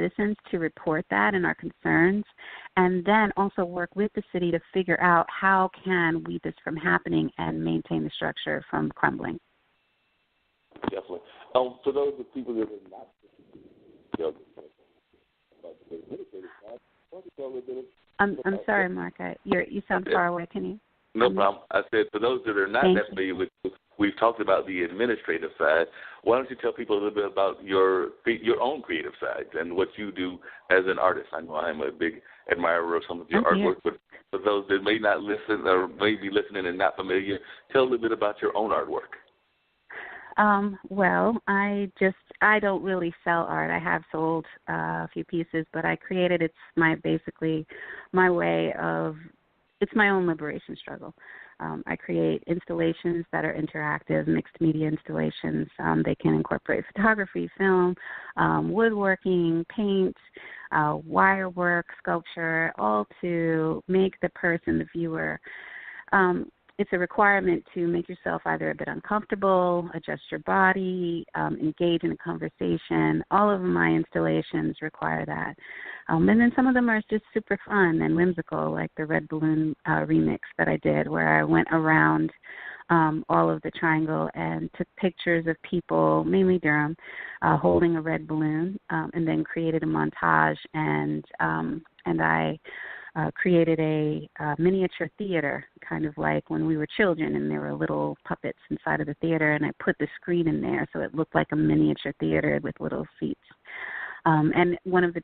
citizens to report that and our concerns, and then also work with the city to figure out how can we keep this from happening and maintain the structure from crumbling. Definitely. For those of people that are not I'm sorry, Mark. You sound far away. Can you? No problem. I said for those that are not that familiar with, we've talked about the administrative side. Why don't you tell people a little bit about your own creative side and what you do as an artist? I know I'm a big admirer of some of your artwork, but for those that may not listen or may be listening and not familiar, tell a little bit about your own artwork. Well, I don't really sell art. I have sold a few pieces, but I created, it's my way of, it's my own liberation struggle. I create installations that are interactive, mixed media installations. They can incorporate photography, film, woodworking, paint, wire work, sculpture, all to make the person, the viewer, it's a requirement to make yourself either a bit uncomfortable, adjust your body, engage in a conversation. All of my installations require that. And then some of them are just super fun and whimsical, like the Red Balloon remix that I did, where I went around all of the triangle and took pictures of people, mainly Durham, holding a red balloon, and then created a montage, and I created a miniature theater, kind of like when we were children and there were little puppets inside of the theater, and I put the screen in there so it looked like a miniature theater with little seats. And one of the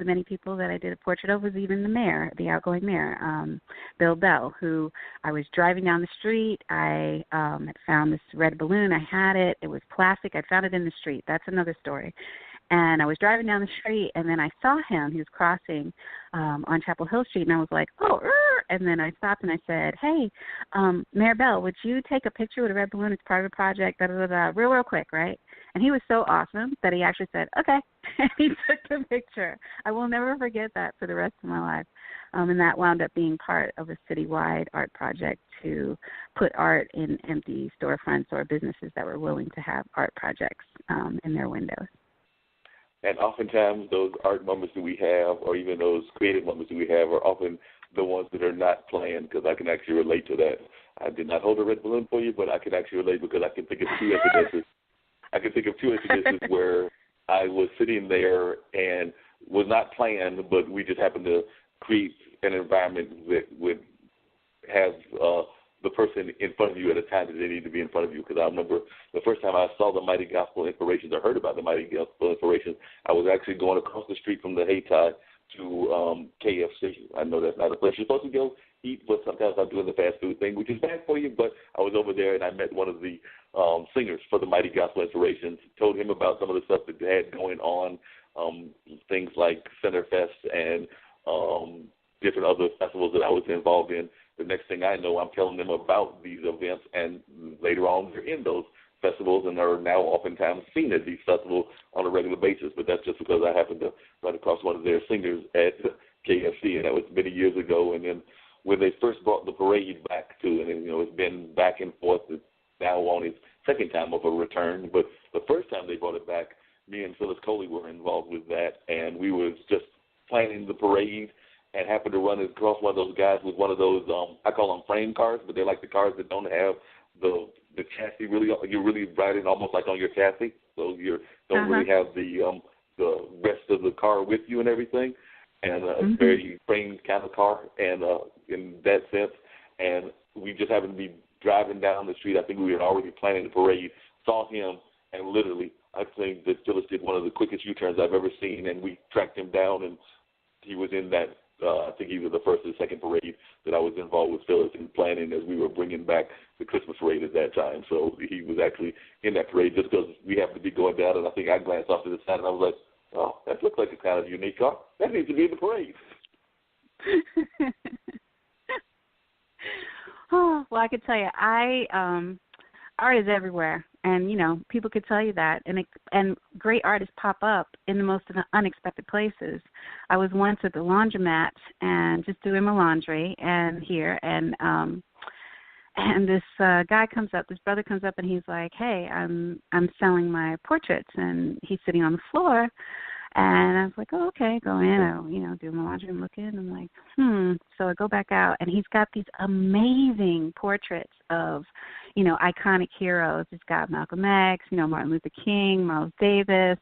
many people that I did a portrait of was even the mayor, the outgoing mayor, Bill Bell, who I was driving down the street. I had found this red balloon. I had it. It was plastic. I found it in the street. That's another story. And I was driving down the street, and then I saw him. He was crossing on Chapel Hill Street, and I was like, oh, and then I stopped and I said, hey, Mayor Bell, would you take a picture with a red balloon? It's part of a project, real quick, right? And he was so awesome that he actually said, okay, and he took the picture. I will never forget that for the rest of my life. And that wound up being part of a citywide art project to put art in empty storefronts or businesses that were willing to have art projects in their windows. And oftentimes those art moments that we have, or even those creative moments that we have, are often the ones that are not planned, because I can actually relate to that. I did not hold a red balloon for you, but I can actually relate because I can think of two incidences where I was sitting there and was not planned, but we just happened to create an environment that would have the person in front of you at a time that they need to be in front of you. Because I remember the first time I saw the Mighty Gospel Inspirations, or heard about the Mighty Gospel Inspirations, I was actually going across the street from the Hayti to KFC. I know that's not a place you're supposed to go eat, but sometimes I'm doing the fast food thing, which is bad for you. But I was over there, and I met one of the singers for the Mighty Gospel Inspirations, told him about some of the stuff that they had going on, things like Centerfest and different other festivals that I was involved in. The next thing I know, I'm telling them about these events, and later on they're in those festivals and are now oftentimes seen at these festivals on a regular basis. But that's just because I happened to run across one of their singers at KFC, and that was many years ago. And then when they first brought the parade back to it, and it's been back and forth. It's now on its second time of a return. But the first time they brought it back, me and Phyllis Coley were involved with that, and we was just planning the parade, and happened to run across one of those guys with one of those, I call them frame cars, but they're like the cars that don't have the chassis really. You're really riding almost like on your chassis, so you don't really have the rest of the car with you and everything. And a very framed kind of car, and in that sense. And we just happened to be driving down the street. I think we had already planning the parade, saw him, and literally, I think that Phyllis did one of the quickest U-turns I've ever seen, and we tracked him down, and he was in that. I think either the first or the second parade that I was involved with Phyllis in planning as we were bringing back the Christmas parade at that time. So he was actually in that parade just because we happened to be going down, and I think I glanced off to the side, and I was like, oh, that looks like a kind of unique car. That needs to be in the parade. Oh, well, I could tell you, art is everywhere, and people could tell you that, and great artists pop up in the most unexpected places. I was once at the laundromat and just doing my laundry, and this guy comes up, this brother comes up, and he's like, hey, I'm selling my portraits, and he's sitting on the floor, And I was like, oh, okay, go in. I'll, do my laundry and look in. I'm like, So I go back out, and he's got these amazing portraits of, iconic heroes. He's got Malcolm X, Martin Luther King, Miles Davis.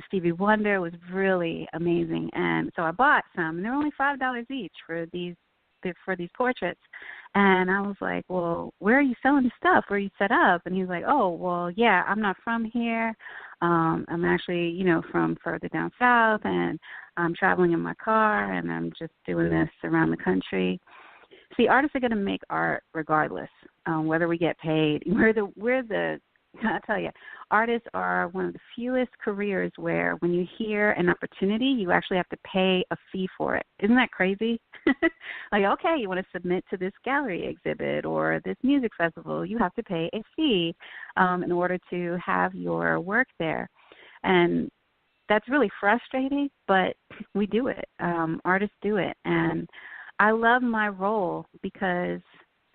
Stevie Wonder was really amazing. And so I bought some, and they're only $5 each for these portraits. And I was like, well, where are you selling the stuff? Where are you set up? And he's like, oh, well, yeah, I'm not from here. I'm actually, from further down south, and I'm traveling in my car, and I'm just doing this around the country. See, artists are going to make art regardless, whether we get paid. I tell you, artists are one of the fewest careers where when you hear an opportunity, you actually have to pay a fee for it. Isn't that crazy? Like, okay, you want to submit to this gallery exhibit or this music festival, you have to pay a fee in order to have your work there. And that's really frustrating, but we do it. Artists do it. And I love my role because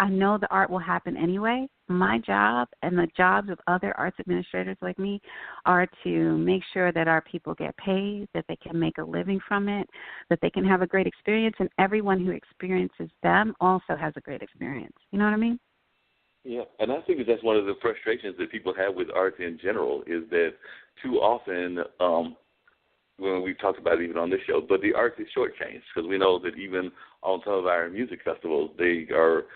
I know the art will happen anyway. My job and the jobs of other arts administrators like me are to make sure that our people get paid, that they can make a living from it, that they can have a great experience, and everyone who experiences them also has a great experience. You know what I mean? Yeah, and I think that's one of the frustrations that people have with art in general is that too often, when we've talked about it even on this show, but the arts is shortchanged because we know that even on some of our music festivals, they are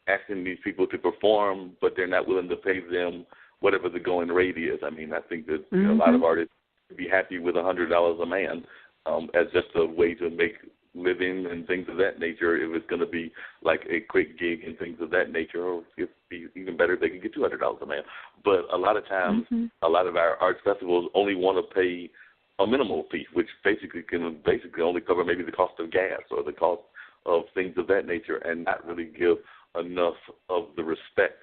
asking these people to perform, but they're not willing to pay them whatever the going rate is. I mean, I think that a lot of artists would be happy with $100 a man as just a way to make living and things of that nature. If it's going to be like a quick gig and things of that nature, or it'd be even better if they could get $200 a man. But a lot of times, a lot of our arts festivals only want to pay a minimal fee, which can only cover maybe the cost of gas or the cost of things of that nature, and not really give enough of the respect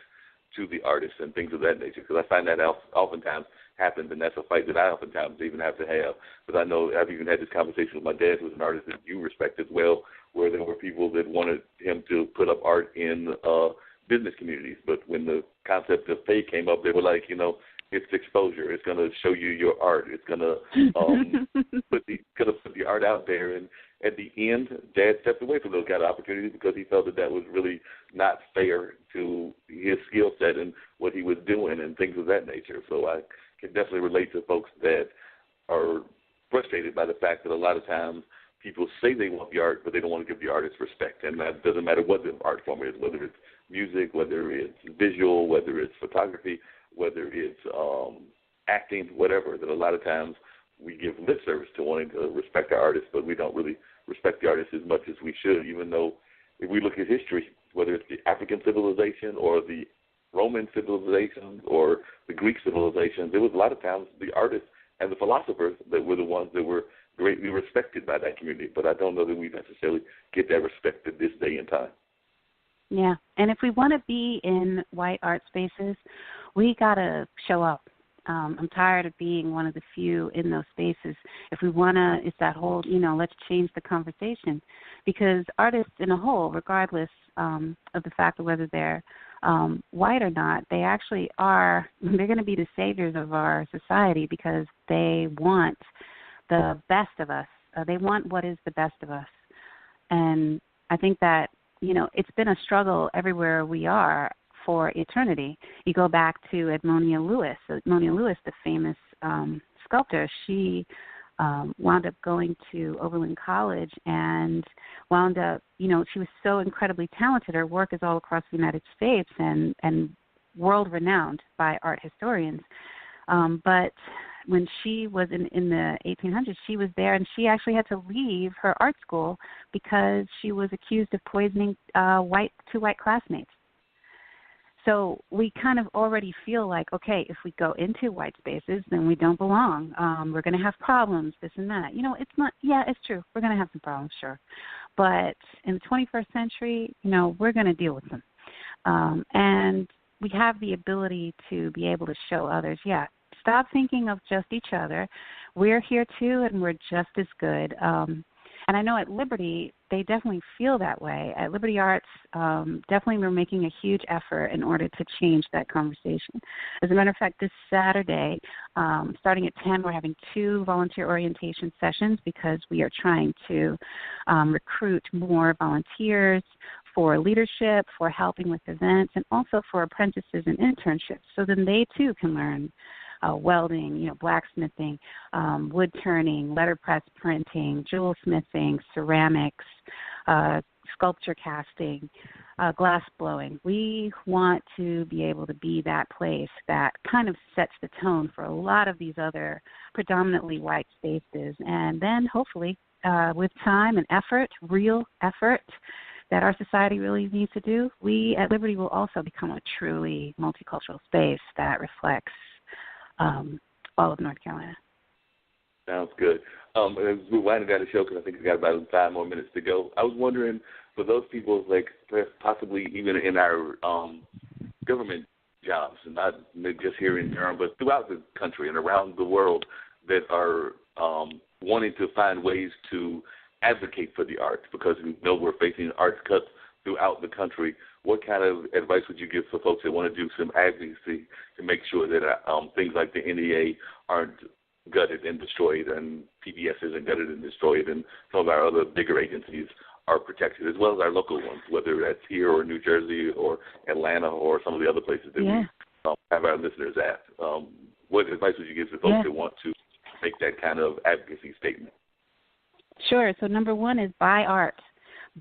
to the artists and things of that nature. Because I find that oftentimes happens, and that's a fight that I oftentimes even have to have. Because I know I've even had this conversation with my dad, who's an artist that you respect as well, where there were people that wanted him to put up art in business communities. But when the concept of pay came up, they were like, it's exposure. It's going to show you your art. It's going to put the art out there. And at the end, Dad stepped away from those kind of opportunities because he felt that was really not fair to his skill set and what he was doing and things of that nature. So I can definitely relate to folks that are frustrated by the fact that a lot of times people say they want the art, but they don't want to give the artist respect. And that doesn't matter what the art form is, whether it's music, whether it's visual, whether it's photography, whether it's acting, whatever, that a lot of times we give lip service to wanting to respect our artists, but we don't really respect the artists as much as we should, even though if we look at history, whether it's the African civilization or the Roman civilizations or the Greek civilizations, there was a lot of times the artists and the philosophers that were the ones that were greatly respected by that community. But I don't know that we necessarily get that respect at this day and time. Yeah, and if we want to be in white art spaces, we got to show up. I'm tired of being one of the few in those spaces. If we want to, it's that whole, let's change the conversation. Because artists in a whole, regardless of the fact of whether they're white or not, they actually they're going to be the saviors of our society because they want the best of us. They want what is the best of us. And I think that, it's been a struggle everywhere we are for eternity. You go back to Edmonia Lewis. Edmonia Lewis, the famous sculptor, she wound up going to Oberlin College and wound up, she was so incredibly talented. Her work is all across the United States and world-renowned by art historians. But when she was in the 1800s, she was there, and she actually had to leave her art school because she was accused of poisoning two white classmates. So we kind of already feel like, okay, if we go into white spaces, then we don't belong. We're going to have problems, this and that. It's not, yeah, it's true. We're going to have some problems, sure. But in the 21st century, we're going to deal with them. And we have the ability to be able to show others, yeah, stop thinking of just each other. We're here too, and we're just as good. And And I know at Liberty, they definitely feel that way. At Liberty Arts, definitely we're making a huge effort in order to change that conversation. As a matter of fact, this Saturday, starting at 10, we're having 2 volunteer orientation sessions because we are trying to recruit more volunteers for leadership, for helping with events, and also for apprentices and internships, so then they too can learn welding, blacksmithing, wood turning, letterpress printing, jewel smithing, ceramics, sculpture casting, glass blowing. We want to be able to be that place that kind of sets the tone for a lot of these other predominantly white spaces. And then hopefully with time and effort, real effort, that our society really needs to do, we at Liberty will also become a truly multicultural space that reflects all of North Carolina. Sounds good. As we're winding down the show, because I think we've got about 5 more minutes to go, I was wondering, for those people, like possibly even in our government jobs, and not just here in Durham, but throughout the country and around the world, that are wanting to find ways to advocate for the arts, because we know we're facing arts cuts throughout the country. What kind of advice would you give for folks that want to do some advocacy to make sure that things like the NEA aren't gutted and destroyed, and PBS isn't gutted and destroyed, and some of our other bigger agencies are protected, as well as our local ones, whether that's here or New Jersey or Atlanta or some of the other places that we have our listeners at? What advice would you give to folks that want to make that kind of advocacy statement? Sure. So number 1 is buy art.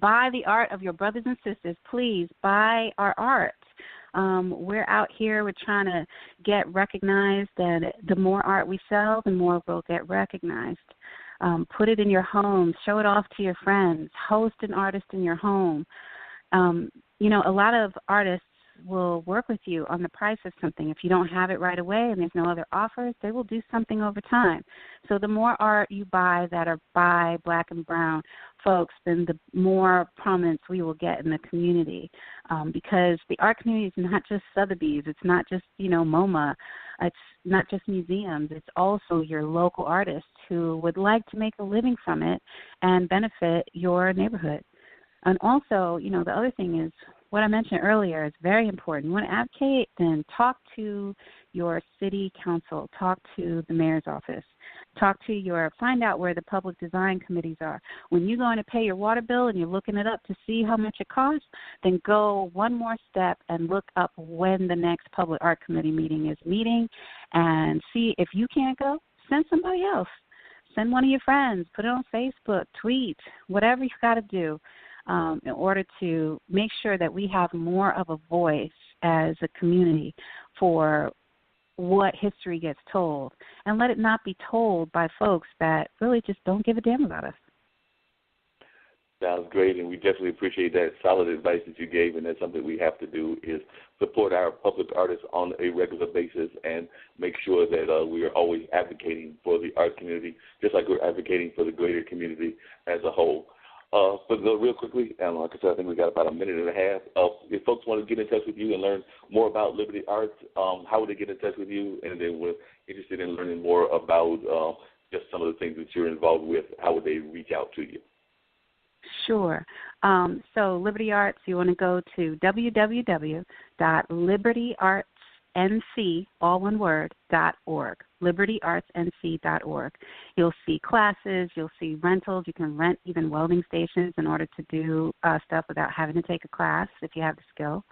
Buy the art of your brothers and sisters. Please buy our art. We're out here. We're trying to get recognized, and the more art we sell, the more we'll get recognized. Put it in your home. Show it off to your friends. Host an artist in your home. A lot of artists will work with you on the price of something. If you don't have it right away and there's no other offers, they will do something over time. So the more art you buy that are by Black and brown folks, then the more prominence we will get in the community, because the art community is not just Sotheby's. It's not just, MoMA. It's not just museums. It's also your local artists who would like to make a living from it and benefit your neighborhood. And also, the other thing is, what I mentioned earlier is very important. You want to advocate, then talk to your city council, talk to the mayor's office, find out where the public design committees are. When you're going to pay your water bill and you're looking it up to see how much it costs, then go one more step and look up when the next public art committee meeting is meeting, and see if you can't go, send somebody else. Send one of your friends, put it on Facebook, tweet, whatever you've got to do. In order to make sure that we have more of a voice as a community for what history gets told, and let it not be told by folks that really just don't give a damn about us. Sounds great, and we definitely appreciate that solid advice that you gave, and that's something we have to do is support our public artists on a regular basis and make sure that we are always advocating for the art community, just like we're advocating for the greater community as a whole. But real quickly, and like I said, I think we got about a minute and a half. If folks want to get in touch with you and learn more about Liberty Arts, how would they get in touch with you? And then we're interested in learning more about just some of the things that you're involved with. How would they reach out to you? Sure. So Liberty Arts, you want to go to www.libertyartsnc, all one word, .org. libertyartsnc.org. You'll see classes, you'll see rentals. You can rent even welding stations in order to do stuff without having to take a class if you have the skill.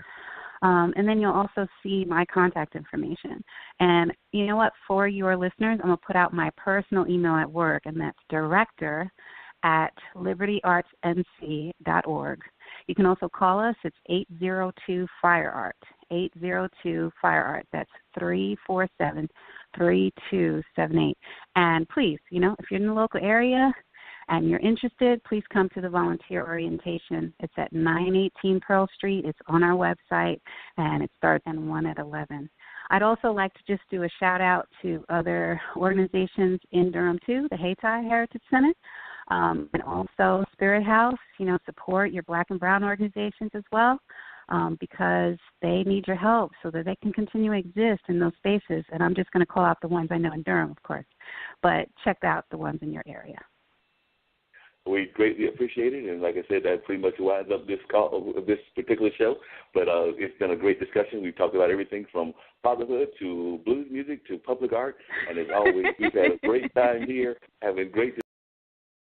And then you'll also see my contact information. And you know what? For your listeners, I'm going to put out my personal email at work, and that's director@libertyartsnc.org. You can also call us. It's 802-FIRE-ART, 802-FIRE-ART. That's 347-3278. And please, if you're in the local area and you're interested, please come to the volunteer orientation. It's at 918 Pearl Street. It's on our website, and it starts at 1 at 11. I'd also like to just do a shout-out to other organizations in Durham, too, the Hayti Heritage Center, and also Spirit House. Support your Black and brown organizations as well, because they need your help so that they can continue to exist in those spaces. And I'm just going to call out the ones I know in Durham, of course, but check out the ones in your area. We greatly appreciate it, and like I said, that pretty much winds up this this particular show. But it's been a great discussion. We've talked about everything from fatherhood to blues music to public art, and as always, we've had a great time here, having great